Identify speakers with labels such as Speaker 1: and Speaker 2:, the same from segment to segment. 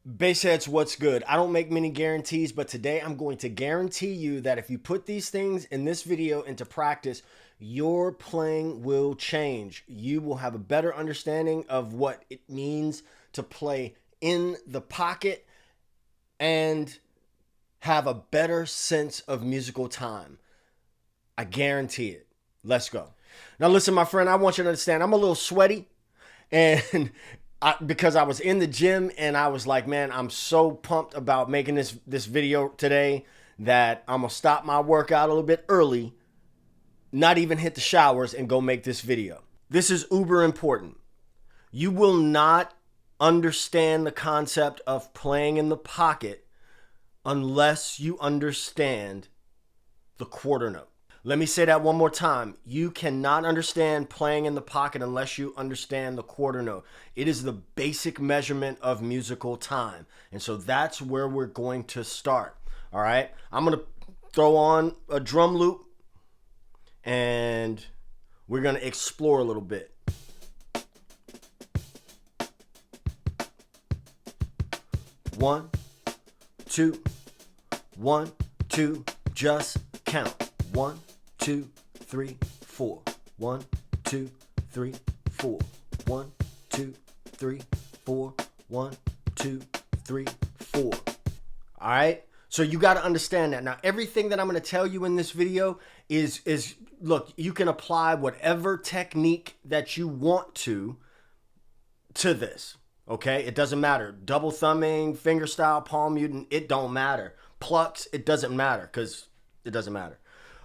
Speaker 1: Bassheads, what's good? I don't make many guarantees, but today I'm going to guarantee you that if you put these things in this video into practice, your playing will change. You will have a better understanding of what it means to play in the pocket and have a better sense of musical time. I guarantee it. Let's go. Now listen, my friend, I want you to understand I'm a little sweaty and because I was in the gym and I was like, man, I'm so pumped about making this video today that I'm gonna stop my workout a little bit early, not even hit the showers, and go make this video. This is uber important. You will not understand the concept of playing in the pocket unless you understand the quarter note. Let me say that one more time. You cannot understand playing in the pocket unless you understand the quarter note. It is the basic measurement of musical time. And so that's where we're going to start. All right. I'm going to throw on a drum loop and we're going to explore a little bit. One, two, 1, 2, just count. 1, 2, 3, 4. 1, 2, 3, 4. 1, 2, 3, 4. 1, 2, 3, 4. All right. So you got to understand that. Now, everything that I'm going to tell you in this video is look, you can apply whatever technique that you want to this. Okay. It doesn't matter. Double thumbing, finger style, palm muting. It don't matter. Plucks. It doesn't matter because it doesn't matter.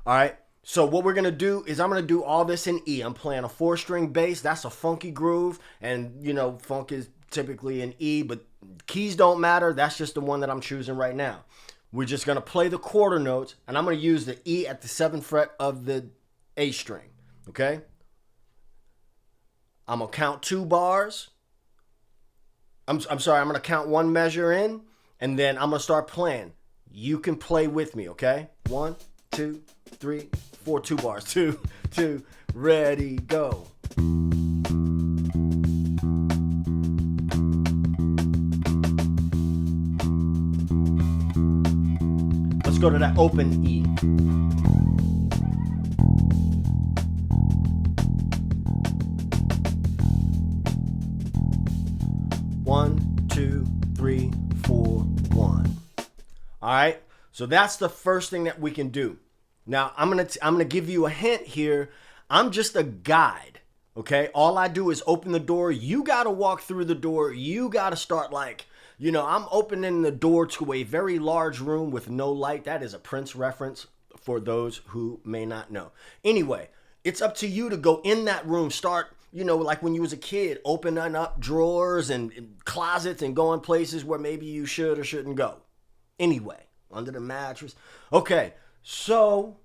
Speaker 1: All right. So what we're going to do is I'm going to do all this in E. I'm playing a 4-string bass. That's a funky groove. And, you know, funk is typically in E, but keys don't matter. That's just the one that I'm choosing right now. We're just going to play the quarter notes, and I'm going to use the E at the 7th fret of the A string. Okay. I'm going to count 2 bars. I'm sorry. I'm going to count 1 measure in, and then I'm going to start playing. You can play with me. Okay. 1, 2, 3, 4, 2 bars. 2, 2, ready, go. Let's go to that open E. One, 2, 3, 4, 1. All right. So that's the first thing that we can do. Now, I'm gonna give you a hint here. I'm just a guide, okay? All I do is open the door. You got to walk through the door. You got to start like, you know, I'm opening the door to a very large room with no light. That is a Prince reference for those who may not know. Anyway, it's up to you to go in that room. Start, you know, like when you was a kid, opening up drawers and closets and going places where maybe you should or shouldn't go. Anyway. Under the mattress. Okay, so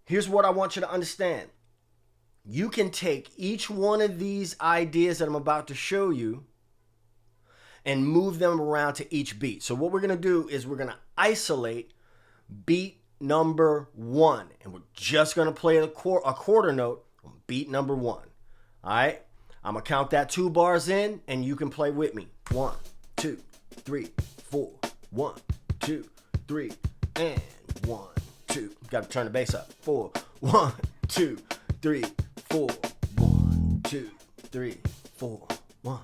Speaker 1: here's what I want you to understand. You can take each one of these ideas that I'm about to show you and move them around to each beat. So what we're going to do is we're going to isolate beat number 1. And we're just going to play a quarter note on beat number 1. All right? I'm going to count that 2 bars in, and you can play with me. 1, 2, 3, 4. 1, 2, 3, and 1, 2. Got to turn the bass up. 4, 1, 2, 3, 4. 1, 2, 3, 4. 1,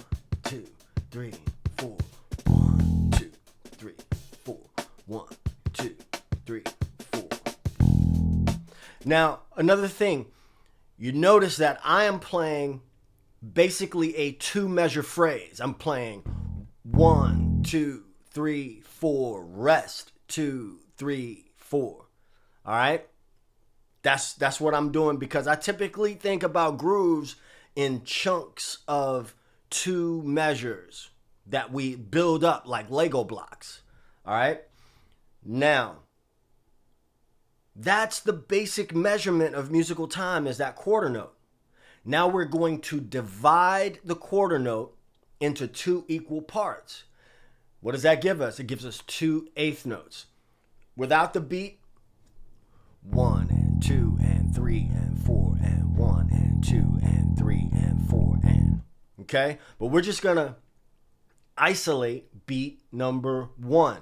Speaker 1: 2, 3, 4. 1, 2, 3, 4. 1, 2, 3, 4. Now, another thing, you notice that I am playing basically a 2-measure phrase. I'm playing 1, 2, 3, 4, rest, 2, 3, 4. All right. That's what I'm doing because I typically think about grooves in chunks of 2 measures that we build up like Lego blocks. All right. Now, that's the basic measurement of musical time, is that quarter note. Now we're going to divide the quarter note into 2 equal parts. What does that give us? It gives us 2 eighth notes. Without the beat, 1 and 2 and 3 and 4 and 1 and 2 and 3 and 4 and. Okay? But we're just going to isolate beat number 1.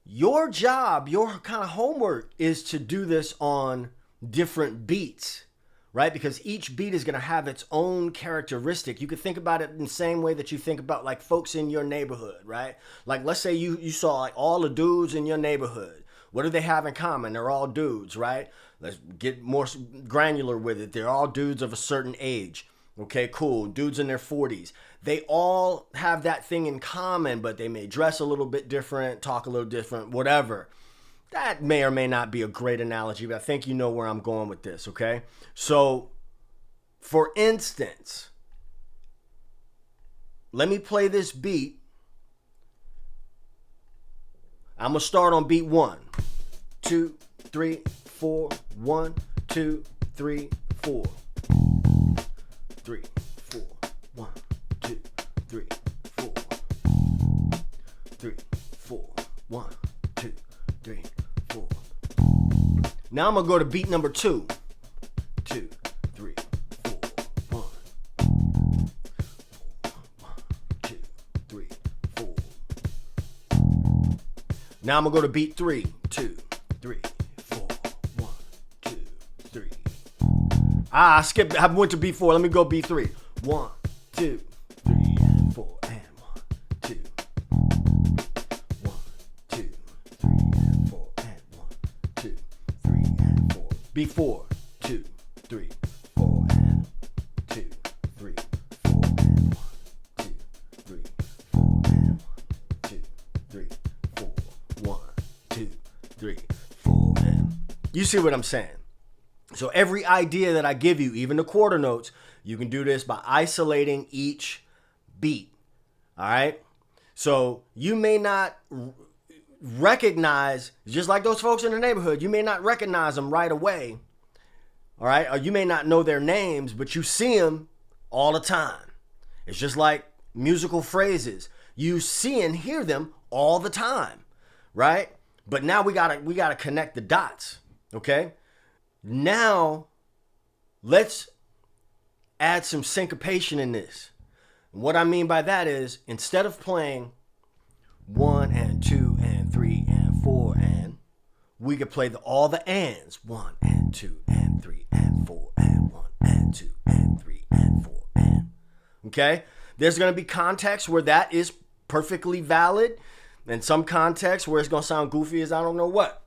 Speaker 1: Your job, your kind of homework is to do this on different beats, right? Because each beat is going to have its own characteristic. You could think about it in the same way that you think about like folks in your neighborhood, right? Like let's say you saw like all the dudes in your neighborhood. What do they have in common? They're all dudes, right? Let's get more granular with it. They're all dudes of a certain age. Okay, cool. Dudes in their 40s. They all have that thing in common, but they may dress a little bit different, talk a little different, whatever. That may or may not be a great analogy, but I think you know where I'm going with this, okay? So, for instance, let me play this beat. I'm going to start on beat 1. 2, 3, 4. 1, 2, 3, 4. 3, 4. 1, 2, 3, 4. 3, 4. 1, 2, 3, 4. Now I'm going to go to beat number 2. 2, 3, 4. 1. 2, 3, 4. Now I'm going to go to beat 3. 2, 3, 4. 1, 2, 3. I skipped. I went to beat 4. Let me go beat 3. 1, 2, 3, and 4, and 1, 2. 1, 2, 3, and 4, and 1, 2, 3, and 4. Beat 4. 2, 3, 4, and 2, 3, 4, and 1, 2, 3, 4, and 1, 2, 3, 4, 1, 2, 3, 4, and you see what I'm saying? So every idea that I give you, even the quarter notes, you can do this by isolating each beat. All right? So you may not recognize, just like those folks in the neighborhood, you may not recognize them right away. All right? Or you may not know their names, but you see them all the time. It's just like musical phrases. You see and hear them all the time, right? But now we gotta connect the dots, okay? Now, let's add some syncopation in this. And what I mean by that is, instead of playing 1 and 2 and 3 and 4 and, we could play all the ands. 1 and 2 and 3 and 4 and 1 and 2 and 3 and 4 and. Okay? There's going to be contexts where that is perfectly valid, and some contexts where it's going to sound goofy as I don't know what.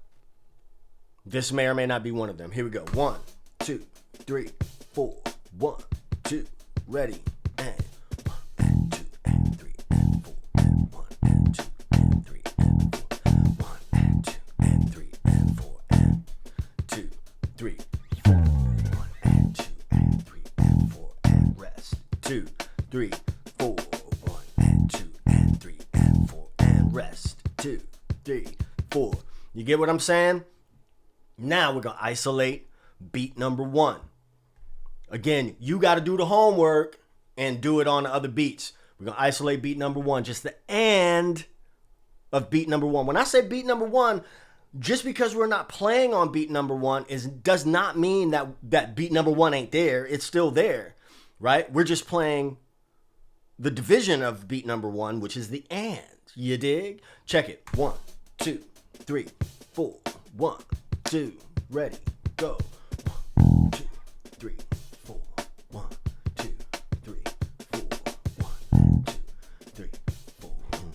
Speaker 1: This may or may not be one of them. Here we go. 1, 2, 3, 4. 1, 2, ready, and 1 and 2 and 3 and 4 and 1 and 2 and 3 and 4. 1 and 2 and 3 and 4 and 2, 3, 4. 1 and 2 and 3 and 4 and rest. 2, 3, 4. 1 and 2 and 3 and 4 and rest. 2, 3, 4. You get what I'm saying? Now we're going to isolate beat number 1. Again, you got to do the homework and do it on the other beats. We're going to isolate beat number 1, just the and of beat number 1. When I say beat number 1, just because we're not playing on beat number 1 does not mean that beat number 1 ain't there. It's still there, right? We're just playing the division of beat number 1, which is the and. You dig? Check it. 1, 2, 3, 4. 1, 2, ready, go. 1, 2, 3, 4. 1, 2, 3, 4. 1, 2, 3, 4. 3, 4.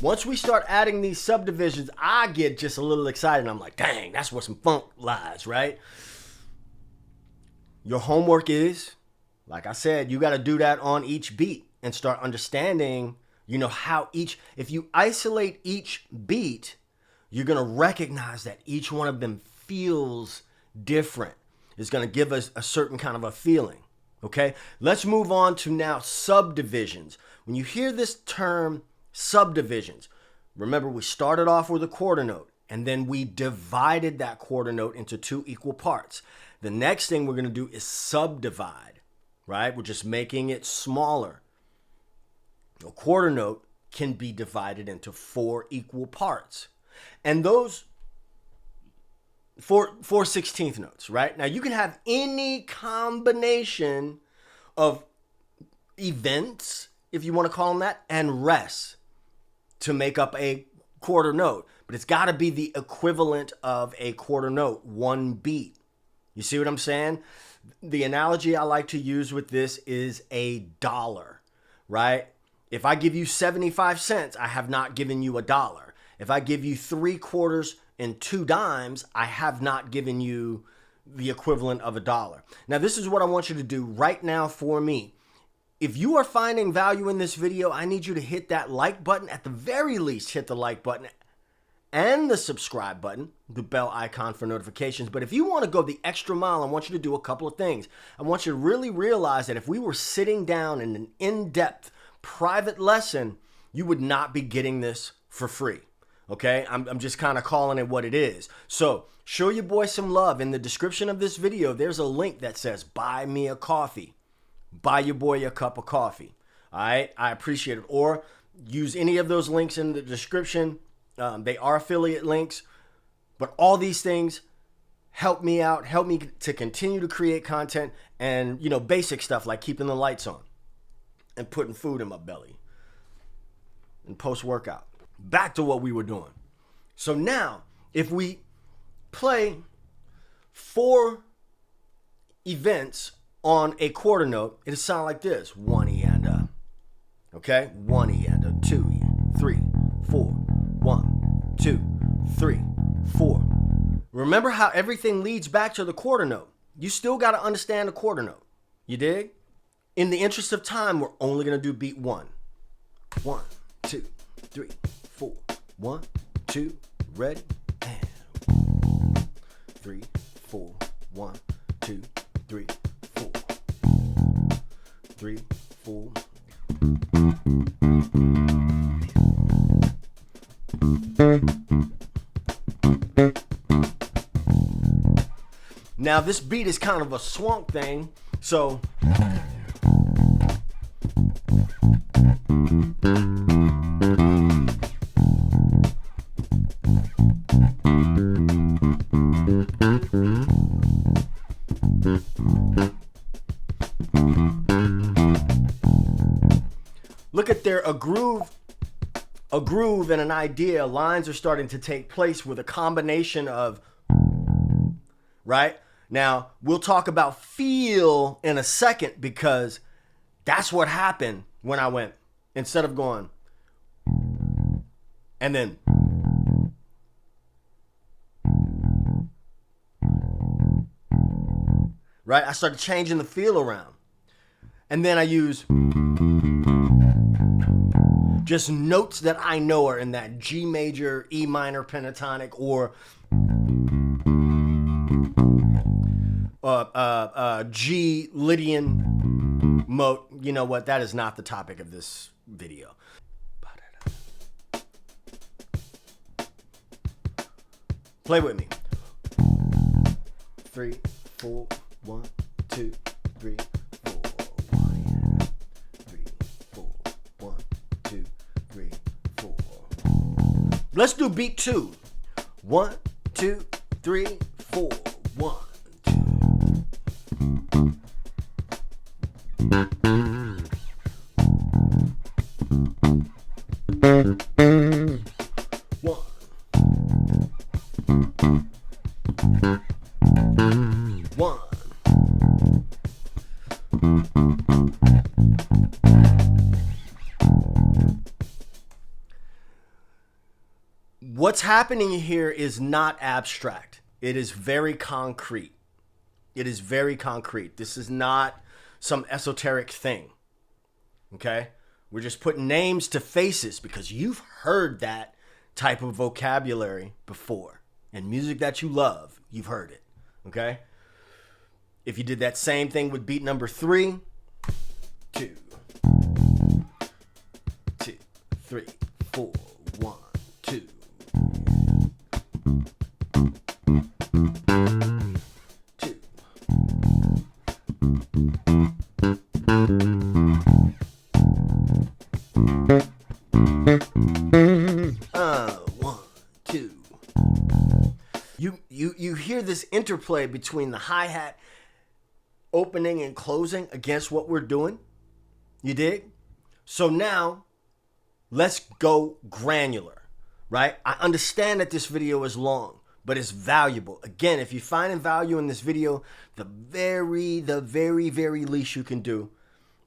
Speaker 1: Once we start adding these subdivisions, I get just a little excited. I'm like, dang, that's where some funk lies, right? Your homework is, like I said, you got to do that on each beat and start understanding, how if you isolate each beat, you're going to recognize that each one of them feels different. It's going to give us a certain kind of a feeling, okay? Let's move on to now subdivisions. When you hear this term, subdivisions. Remember, we started off with a quarter note, and then we divided that quarter note into 2 equal parts. The next thing we're going to do is subdivide, right? We're just making it smaller. A quarter note can be divided into 4 equal parts. And those 4 16th notes, right? Now you can have any combination of events, if you want to call them that, and rests to make up a quarter note. But it's got to be the equivalent of a quarter note, 1 beat. You see what I'm saying? The analogy I like to use with this is a dollar, right? If I give you 75 cents, I have not given you $1. If I give you 3 quarters and 2 dimes, I have not given you the equivalent of $1. Now, this is what I want you to do right now for me. If you are finding value in this video, I need you to hit that like button. At the very least, hit the like button and the subscribe button, the bell icon for notifications. But if you want to go the extra mile, I want you to do a couple of things. I want you to really realize that if we were sitting down in an in-depth private lesson, you would not be getting this for free. Okay, I'm just kind of calling it what it is. So show your boy some love. In the description of this video, there's a link that says buy me a coffee. Buy your boy a cup of coffee. All right, I appreciate it. Or use any of those links in the description. They are affiliate links, but all these things help me out, help me to continue to create content and, you know, basic stuff like keeping the lights on and putting food in my belly and post-workout. Back to what we were doing. So now, if we play 4 events on a quarter note, it'll sound like this. 1 E and a. Okay? 1 E and a, 2 E, 3, 4. 1, 2, 3, 4. Remember how everything leads back to the quarter note. You still got to understand the quarter note. You dig? In the interest of time, we're only going to do beat 1. 1, 2, 3, 4. 1, 2, ready, and 3, 4. 1, 2, 3, 4. 3, 4. Now this beat is kind of a swamp thing, so look at there, a groove and an idea, lines are starting to take place with a combination of, right? Now, we'll talk about feel in a second because that's what happened when I went, instead of going, and then, right? I started changing the feel around. And then I use just notes that I know are in that G major, E minor pentatonic, or G Lydian mode. You know what? That is not the topic of this video. Play with me. 3, 4, 1, 2, 3, 4. 1, 3, 4, 1, 2, 3, 4. Let's do beat 2. 1, 2, 3, 4. 1, 2. 1. What's happening here is not abstract. It is very concrete. It is very concrete. This is not some esoteric thing. Okay? We're just putting names to faces because you've heard that type of vocabulary before. And music that you love, you've heard it. Okay? If you did that same thing with beat number 3, 2, 2, 3, 4, 1, 2. 2. One, two. You hear this interplay between the hi-hat opening and closing against what we're doing? You dig? So now, let's go granular, right? I understand that this video is long, but it's valuable. Again, if you're finding value in this video, the very least you can do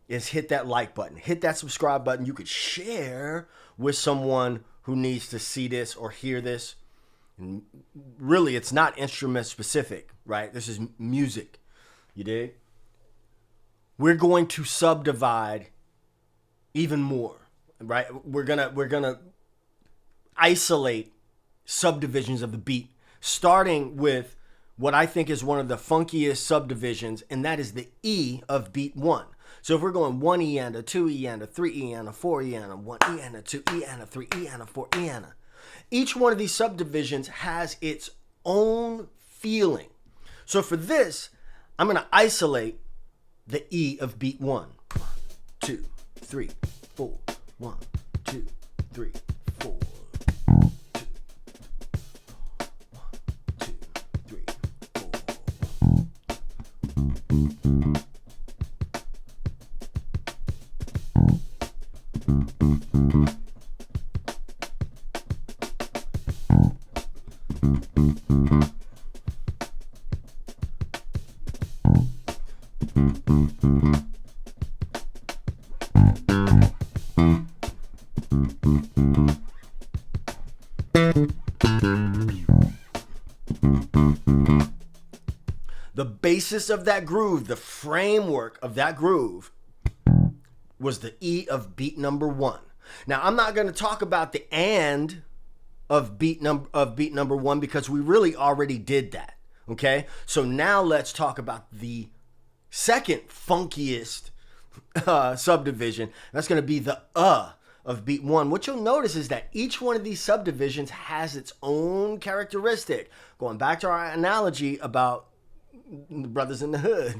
Speaker 1: is hit that like button, hit that subscribe button. You could share with someone who needs to see this or hear this. And really, it's not instrument specific, right? This is music. You dig? We're going to subdivide even more, right? We're gonna isolate subdivisions of the beat, starting with what I think is one of the funkiest subdivisions, and that is the E of beat 1. So if we're going 1 E and a 2 E and a 3 E and a 4 E and a 1 E and a 2 E and a 3 E and a 4 E and a. Each one of these subdivisions has its own feeling. So for this, I'm going to isolate the E of beat 1. 1, 2, 3, 4. 1, 2, 3, 4. 2, 3, 4. The basis of that groove, the framework of that groove, was the E of beat number 1. Now, I'm not going to talk about the and of beat number 1 because we really already did that. Okay? So now let's talk about the second funkiest subdivision. That's going to be the of beat 1. What you'll notice is that each one of these subdivisions has its own characteristic. Going back to our analogy about brothers in the hood.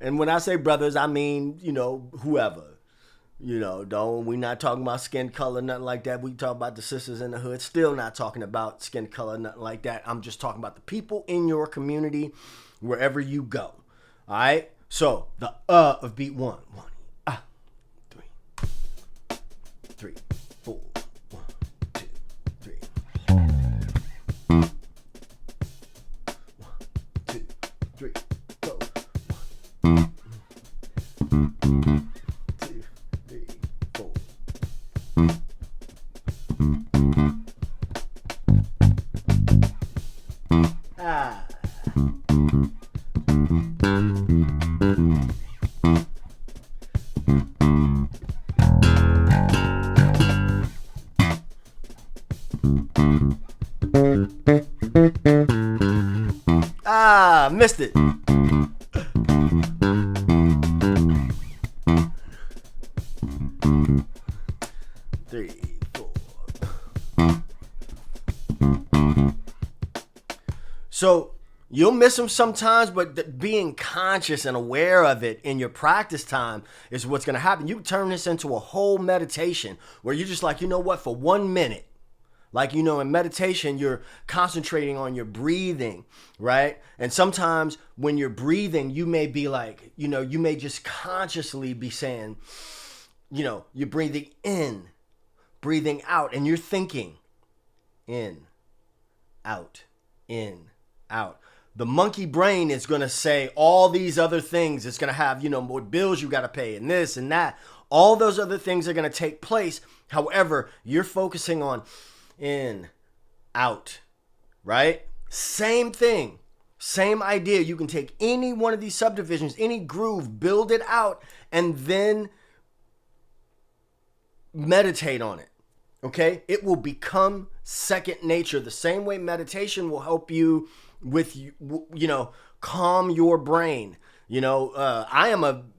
Speaker 1: And when I say brothers, I mean, whoever. We're not talking about skin color, nothing like that. We talk about the sisters in the hood. Still not talking about skin color, nothing like that. I'm just talking about the people in your community, wherever you go. All right? So, the of beat 1. 1, 3, 3, 4. 1, 2, 3. 1, 2, 3, 4. 1, 2, 3, 4. Ah. Missed it. Three, 4. So you'll miss them sometimes, but being conscious and aware of it in your practice time is what's going to happen. You turn this into a whole meditation where you're just like, you know what, for 1 minute, like, in meditation, you're concentrating on your breathing, right? And sometimes when you're breathing, you may be like, you may just consciously be saying, you're breathing in, breathing out, and you're thinking in, out, in, out. The monkey brain is going to say all these other things. It's going to have, more bills you got to pay and this and that. All those other things are going to take place. However, you're focusing on in, out, right? Same thing, same idea. You can take any one of these subdivisions, any groove, build it out, and then meditate on it, okay? It will become second nature. The same way meditation will help you with, calm your brain. I am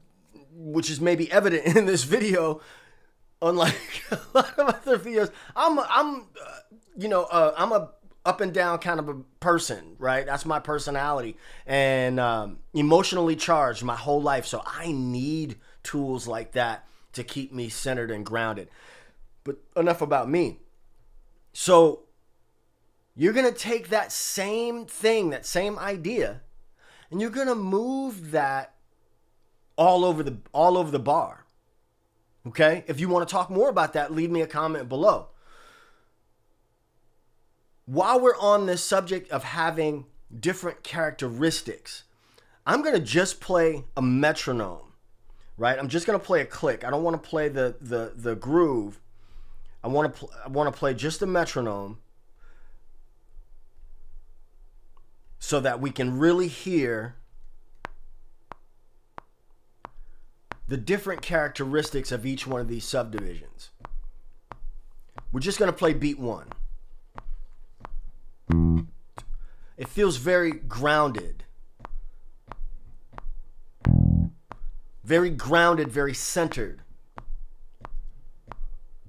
Speaker 1: which is maybe evident in this video, unlike a lot of other videos, I'm a up and down kind of a person, right? That's my personality, and emotionally charged my whole life. So I need tools like that to keep me centered and grounded. But enough about me. So you're going to take that same thing, that same idea, and you're going to move that all over the bar. Okay? If you want to talk more about that, leave me a comment below. While we're on this subject of having different characteristics, I'm going to just play a metronome, right? I'm just going to play a click. I don't want to play the groove. I want to play just a metronome so that we can really hear the different characteristics of each one of these subdivisions. We're just going to play beat 1. It feels very grounded. Very grounded, very centered.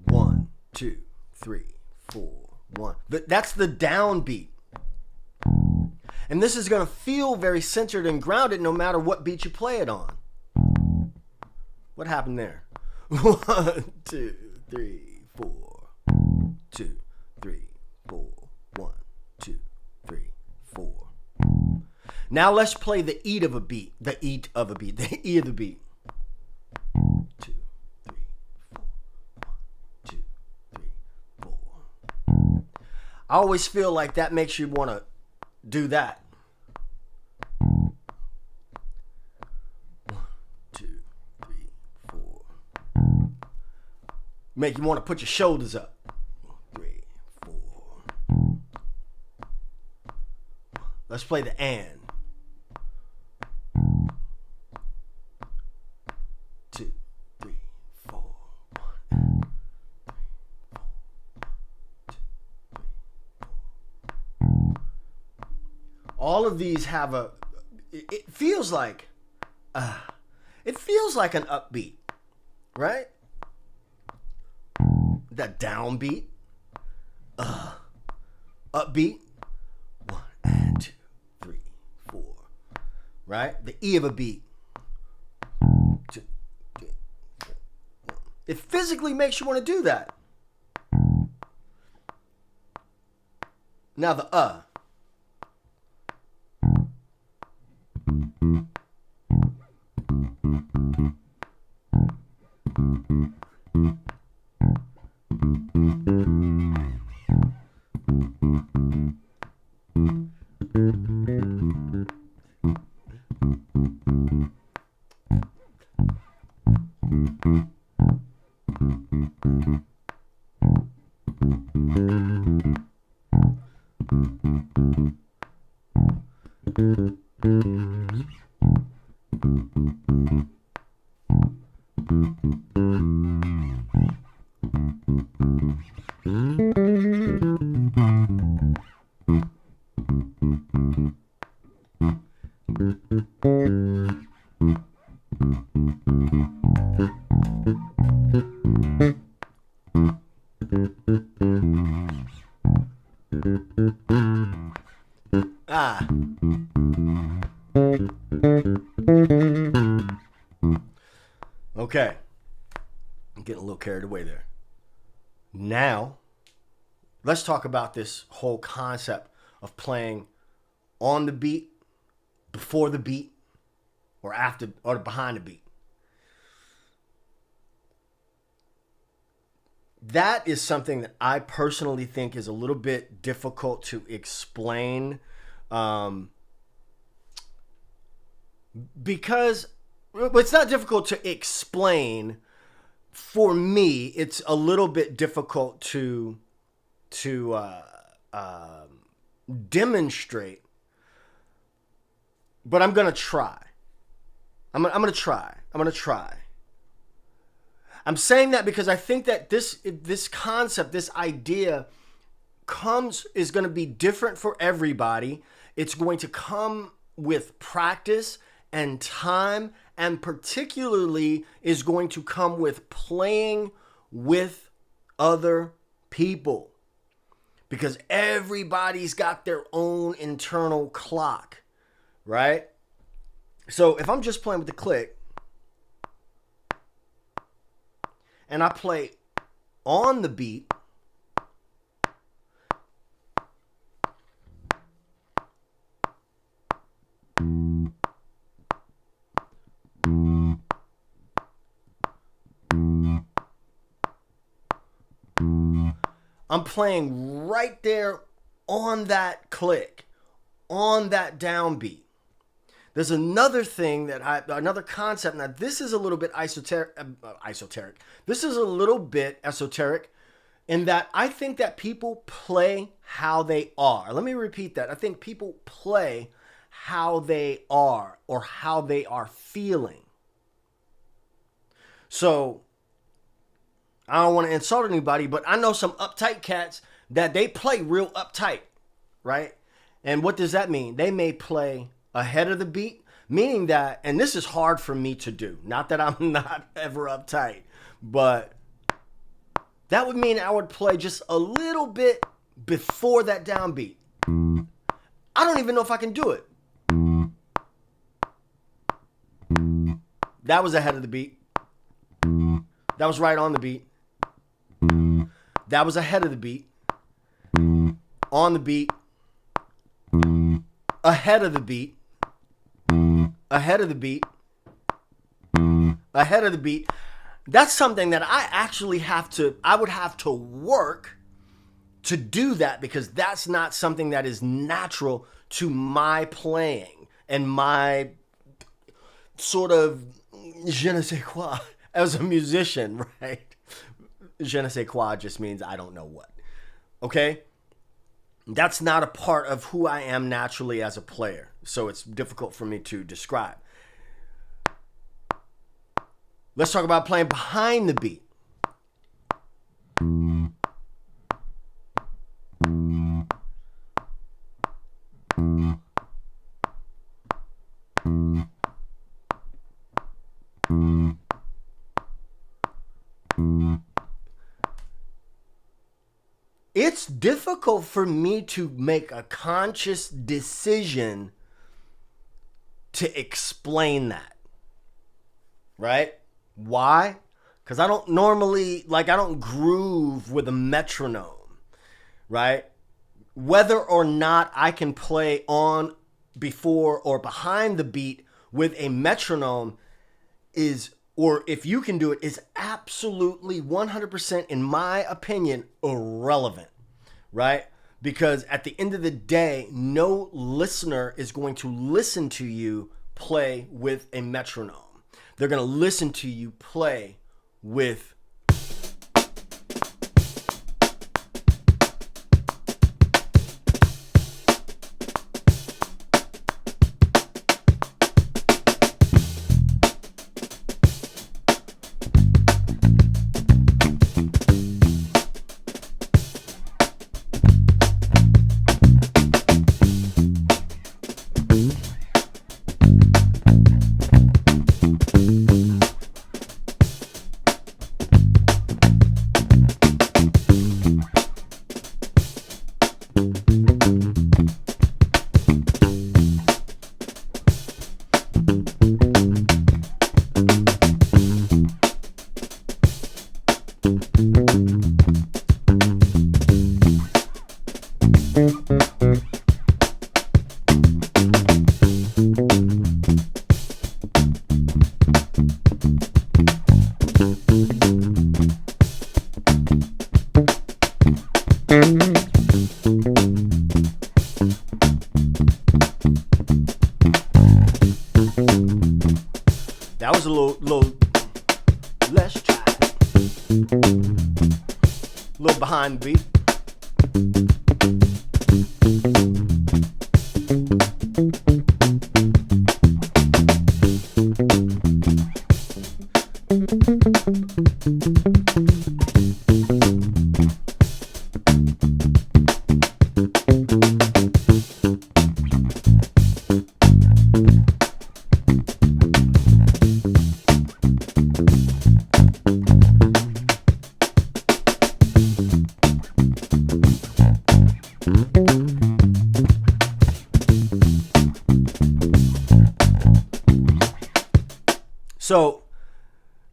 Speaker 1: 1, 2, 3, 4, 1. That's the downbeat. And this is going to feel very centered and grounded no matter what beat you play it on. What happened there? 1, 2, 3, 4. 2, 3, 4. 1, 2, 3, 4. Now let's play the E of a beat. The E of a beat. The E of the beat. 2, 3, 4. 1, 2, 3, 4. I always feel like that makes you want to do that. 1, 2, 3, 4. Make you want to put your shoulders up. 3, 4. Let's play the and. 2, 3, 4. 1. All of these have it feels like an upbeat, right? That downbeat, upbeat, 1 and 2, 3, 4, right? The E of a beat. 2, 3, 4, 1. It physically makes you want to do that. Now the Okay. I'm getting a little carried away there. Now, let's talk about this whole concept of playing on the beat, before the beat, or after or behind the beat. That is something that I personally think is a little bit difficult to explain, because it's not difficult to explain. For me, it's a little bit difficult to demonstrate, but I'm gonna try. I'm gonna try. I'm saying that because I think that this concept, this idea, is going to be different for everybody. It's going to come with practice and time, and particularly is going to come with playing with other people. because everybody's got their own internal clock, right? So if I'm just playing with the click and I play on the beat, I'm playing right there on that click, on that downbeat. There's another thing another concept. Now, this is a little bit esoteric. This is a little bit esoteric in that I think that people play how they are. Let me repeat that. I think people play how they are or how they are feeling. So, I don't want to insult anybody, but I know some uptight cats that they play real uptight, right? And what does that mean? They may play ahead of the beat, meaning that, and this is hard for me to do, not that I'm not ever uptight, but that would mean I would play just a little bit before that downbeat. I don't even know if I can do it. That was ahead of the beat. That was right on the beat. That was ahead of the beat. On the beat. Ahead of the beat. Ahead of the beat. Ahead of the beat. That's something that I would have to work to do that, because that's not something that is natural to my playing and my sort of je ne sais quoi as a musician, right? Je ne sais quoi just means I don't know what. Okay? That's not a part of who I am naturally as a player. So it's difficult for me to describe. Let's talk about playing behind the beat. It's difficult for me to make a conscious decision to explain that, right? Why? Because I don't normally, I don't groove with a metronome, right? Whether or not I can play on, before, or behind the beat with a metronome or if you can do it, is absolutely 100%, in my opinion, irrelevant, right? Because at the end of the day, no listener is going to listen to you play with a metronome. They're going to listen to you play with that was a little let's try it. A little behind the beat.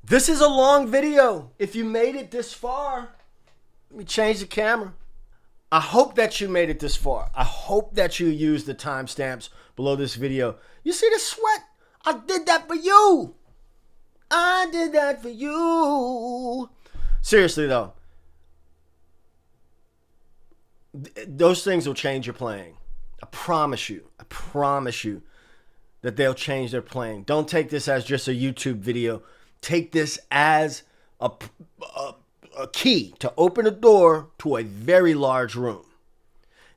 Speaker 1: This is a long video. If you made it this far, let me change the camera. I hope that you made it this far. I hope that you used the timestamps below this video. You see the sweat? I did that for you. I did that for you. Seriously though, those things will change your playing. I promise you. I promise you that they'll change their playing. Don't take this as just a YouTube video. Take this as a key to open a door to a very large room.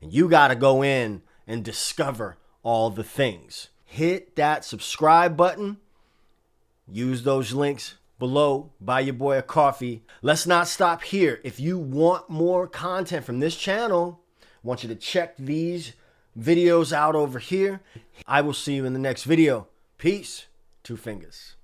Speaker 1: And you got to go in and discover all the things. Hit that subscribe button. Use those links below. Buy your boy a coffee. Let's not stop here. If you want more content from this channel, I want you to check these videos out over here. I will see you in the next video. Peace. Two fingers.